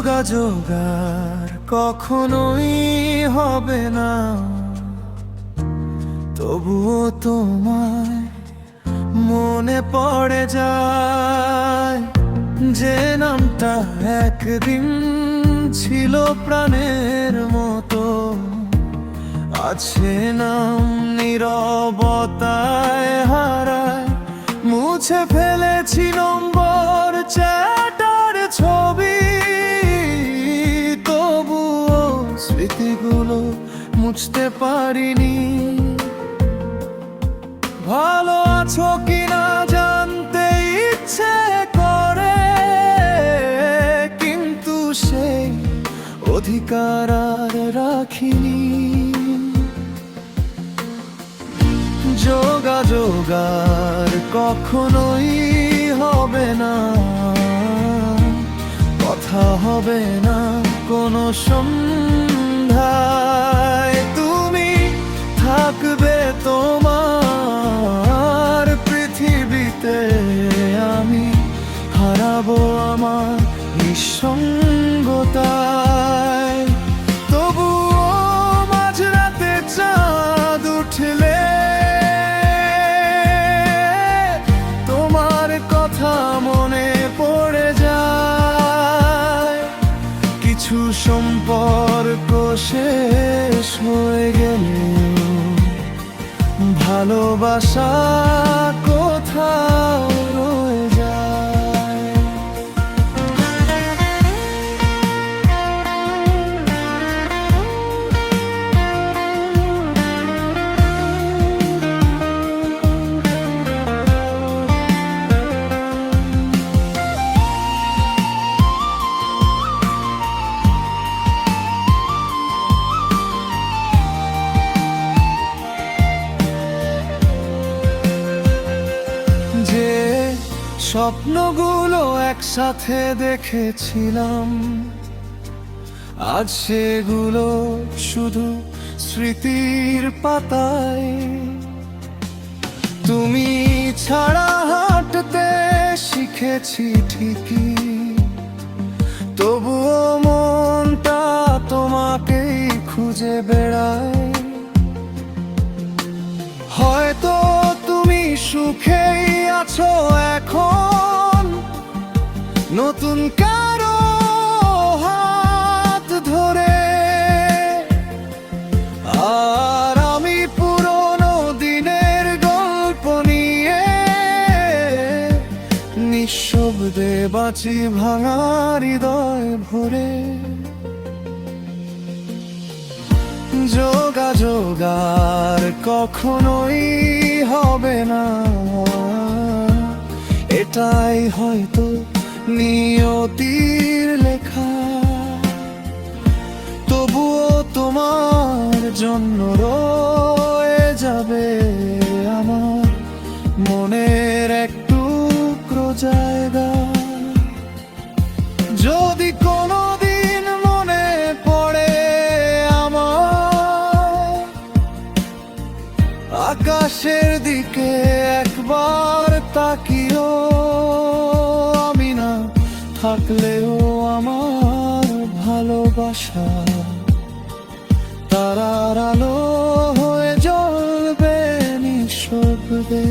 যোগাযোগ আর কখনোই হবে না, তবুও তোমায় মনে পড়ে যায়। যে নামটা একদিন ছিল প্রাণের মতো, আছে নাম নীরবতায় হারায়। মুছে ফেলেছি নম্বর, চ্যাটার ছবি, তবুও স্মৃতিগুলো মুছতে পারিনি। ভালো আছো কিনা জানতে ইচ্ছে করে, কিন্তু সেই অধিকার আর রাখিনি। যোগাযোগ আর কখনোই হবে না, কথা হবে না কোনো সন্ধ্যায়। তুমি থাকবে তোমার পৃথিবীতে, আমি হারাবো আমার নিঃসঙ্গতায়। তবুও মাঝরাতে চাঁদ উঠলে তোমার কথা মনে পড়ে যায়। কিছু সম্পর্ক শেষ হয়ে গেলে ভালোবাসা কোথাও রয়ে যায়। স্বপ্নগুলো একসাথে দেখেছিলাম, আজ সেগুলো শুধু স্মৃতির পাতায়। তুমি ছাড়া হাঁটতে শিখেছি ঠিকই, তবুও মনটা তোমাকেই খুঁজে বেড়ায়। হয়তো তুমি সুখেই আছো এখন, নতুন কারো হাত ধরে, আর আমি পুরনো দিনের গল্প নিয়ে নিঃশব্দে বাঁচি ভাঙা হৃদয় ভরে। যোগাযোগ আর কখনোই হবে না, এটাই হয়তো নিয়তির লেখা। তবুও তোমার জন্য রয়ে যাবে আমার মনের এক টুকরো জায়গা। যদি কোনোদিন মনে পড়ে আমার, আকাশের দিকে একবার তাকিও। আমি না থাকলেও আমার ভালোবাসা তারার আলো হয়ে জ্বলবে নিঃশব্দে।